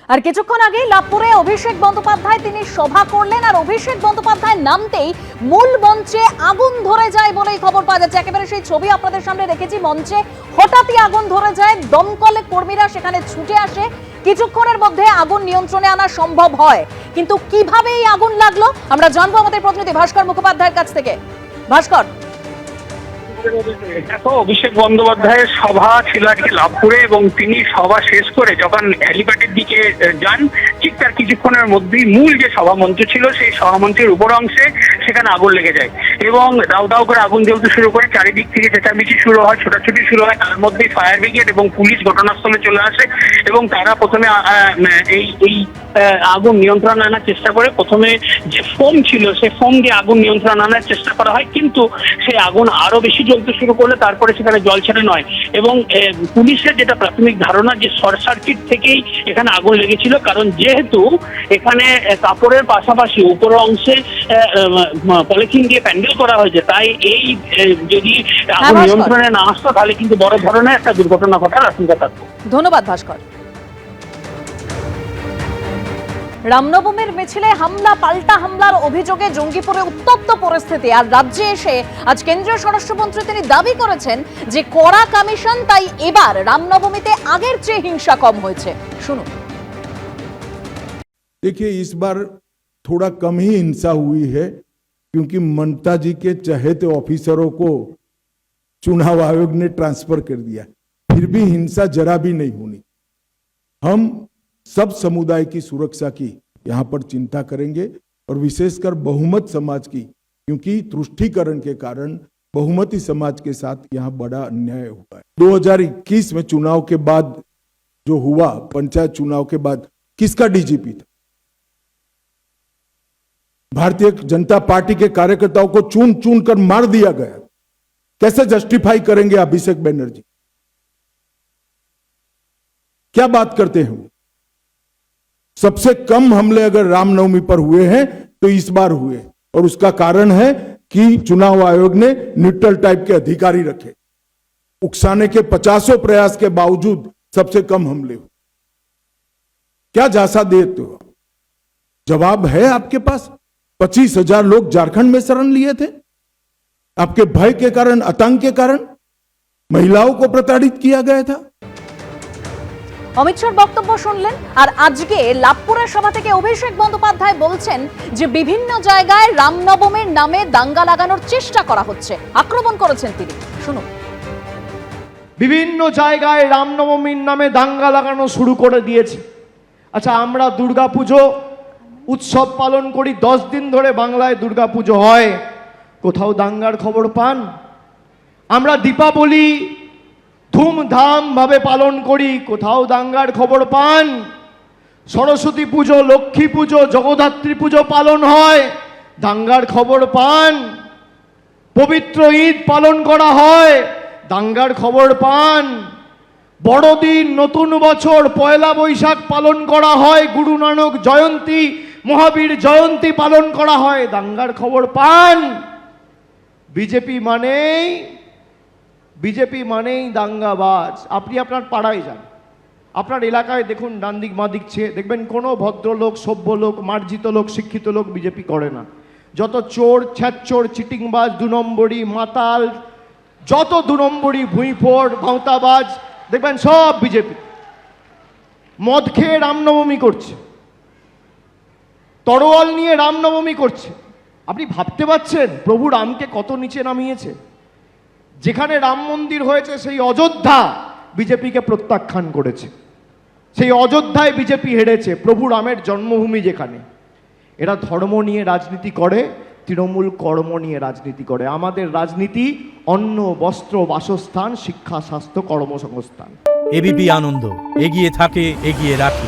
আর কিছুক্ষণ আগে লাভপুরে অভিষেক বন্দ্যোপাধ্যায় তিনি সভা করলেন, আর অভিষেক বন্দ্যোপাধ্যায় নামতেই মূল মঞ্চে আগুন ধরে যায় বলেই খবর পাওয়া যাচ্ছে। একেবারে সেই ছবি আপনাদের সামনে রেখেছি। মঞ্চে হঠাৎই আগুন ধরে যায়, দমকলের কর্মীরা সেখানে ছুটে আসে, কিছুক্ষণের মধ্যে আগুন নিয়ন্ত্রণে আনা সম্ভব হয়। কিন্তু কিভাবে এই আগুন লাগলো আমরা জানবো আমাদের প্রতিনিধি ভাস্কর মুখোপাধ্যায়ের কাছ থেকে। ভাস্কর, দেখো, অভিষেক বন্দ্যোপাধ্যায়ের সভা ছিল আজকে লাভপুরে এবং তিনি সভা শেষ করে যখন হেলিপ্যাডের দিকে যান, ঠিক তার কিছুক্ষণের মধ্যেই মূল যে সভামঞ্চ ছিল সেই সভামঞ্চের উপর অংশে সেখানে আগুন লেগে যায় এবং দাউ দাউ করে আগুন জ্বলতে শুরু করে। চারিদিক থেকে চেঁচামেচি শুরু হয়, ছোটাছুটি শুরু হয়। তার মধ্যে ফায়ার ব্রিগেড এবং পুলিশ ঘটনাস্থলে চলে আসে এবং তারা প্রথমে এই আগুন নিয়ন্ত্রণ আনার চেষ্টা করে। প্রথমে যে ফোম ছিল সেই ফোম দিয়ে আগুন নিয়ন্ত্রণ আনার চেষ্টা করা হয়, কিন্তু সেই আগুন আরো বেশি জ্বলতে শুরু করলে তারপরে সেখানে জল ছেড়ে নয়। এবং পুলিশের যেটা প্রাথমিক ধারণা যে শর্ট সার্কিট থেকেই এখানে আগুন লেগেছিল, কারণ যেহেতু এখানে কাপড়ের পাশাপাশি উপর অংশে পলিথিন দিয়ে প্যান্ডেল করা হয়েছে, তাই এই যদি আগুন নিয়ন্ত্রণে না আসতো তাহলে কিন্তু বড় ধরনের একটা দুর্ঘটনা ঘটার আশঙ্কা থাকতো। ধন্যবাদ ভাস্কর। রামনবমীর মিছিলে হামলা, পাল্টা হামলার অভিযোগে জঙ্গিপুরে উত্তপ্ত পরিস্থিতি। আর রাজ্যে এসে আজ কেন্দ্রীয় স্বরাষ্ট্রমন্ত্রী তিনি দাবি করেছেন যে কড়া কমিশন, তাই এবার রামনবমীতে আগের চেয়ে হিংসা কম হয়েছে। শুনুন। देखिए, इस बार थोड़ा कम ही हिंसा हुई है क्योंकि ममता जी के चहेते ऑफिसरों को चुनाव आयोग ने ट्रांसफर कर दिया। फिर भी हिंसा जरा भी नहीं होनी। हम सब समुदाय की सुरक्षा की यहां पर चिंता करेंगे और विशेषकर बहुमत समाज की, क्योंकि तुष्टीकरण के कारण बहुमती समाज के साथ यहां बड़ा अन्याय हुआ है। 2021 में चुनाव के बाद जो हुआ, पंचायत चुनाव के बाद किसका डीजीपी था? भारतीय जनता पार्टी के कार्यकर्ताओं को चुन चुन कर मार दिया गया। कैसे जस्टिफाई करेंगे अभिषेक बनर्जी? क्या बात करते हैं? सबसे कम हमले अगर रामनवमी पर हुए हैं तो इस बार हुए, और उसका कारण है कि चुनाव आयोग ने न्यूट्रल टाइप के अधिकारी रखे। उकसाने के 50 प्रयास के बावजूद सबसे कम हमले हुए। क्या झांसा देते हो? जवाब है आपके पास? 25,000 लोग झारखंड में शरण लिए थे आपके भय के कारण, आतंक के कारण। महिलाओं को प्रताड़ित किया गया था। অমিত শাহর বক্তব্য শুনলেন। আর আজকে লাভপুরের সভা থেকে অভিষেক বন্দ্যোপাধ্যায় বলছেন যে বিভিন্ন জায়গায় রামনবমীর নামে দাঙ্গা লাগানোর চেষ্টা করা হচ্ছে, আক্রমণ করেছেন তিনি। শুনুন। বিভিন্ন জায়গায় রামনবমীর নামে দাঙ্গা লাগানো শুরু করে দিয়েছে। আচ্ছা, আমরা দুর্গাপুজো উৎসব পালন করি, 10 দিন ধরে বাংলায় দুর্গাপুজো হয়, কোথাও দাঙ্গার খবর পান? আমরা দীপাবলি ধুমধাম ভাবে পালন করি, কোথাও দাঙ্গার খবর পান? সরস্বতী পুজো, লক্ষ্মী পুজো, জগদ্ধাত্রী পুজো পালন হয়, দাঙ্গার খবর পান? পবিত্র ঈদ পালন করা হয়, দাঙ্গার খবর পান? বড়দিন, নতুন বছর, পয়লা বৈশাখ পালন করা হয়, গুরু নানক জয়ন্তী, মহাবীর জয়ন্তী পালন করা হয়, দাঙ্গার খবর পান? বিজেপি মানেই দাঙ্গাবাজ। আপনি আপনার পাড়ায় যান, আপনার এলাকায় দেখুন, ডান দিক বাঁ দিক চেয়ে দেখবেন কোনো ভদ্রলোক, সভ্য লোক, মার্জিত লোক, শিক্ষিত লোক বিজেপি করে না। যত চোর, ছ্যাচোর, চিটিংবাজ, 2 নম্বরি, মাতাল, যত 2 নম্বরি, ভুঁইফোড়, ভাঁওতাবাজ দেখবেন সব বিজেপি। মদ খেয়ে রামনবমী করছে, তরোয়াল নিয়ে রামনবমী করছে। আপনি ভাবতে পারছেন প্রভু রামকে কত নিচে নামিয়েছে? যেখানে রাম মন্দির হয়েছে সেই অযোধ্যা বিজেপিকে প্রত্যাখ্যান করেছে, সেই অযোধ্যায় বিজেপি হেরেছে, প্রভু রামের জন্মভূমি যেখানে। এরা ধর্ম নিয়ে রাজনীতি করে, তৃণমূল কর্ম নিয়ে রাজনীতি করে। আমাদের রাজনীতি অন্ন, বস্ত্র, বাসস্থান, শিক্ষা, স্বাস্থ্য, কর্মসংস্থান। এবিপি আনন্দ এগিয়ে থাকে, এগিয়ে রাখে।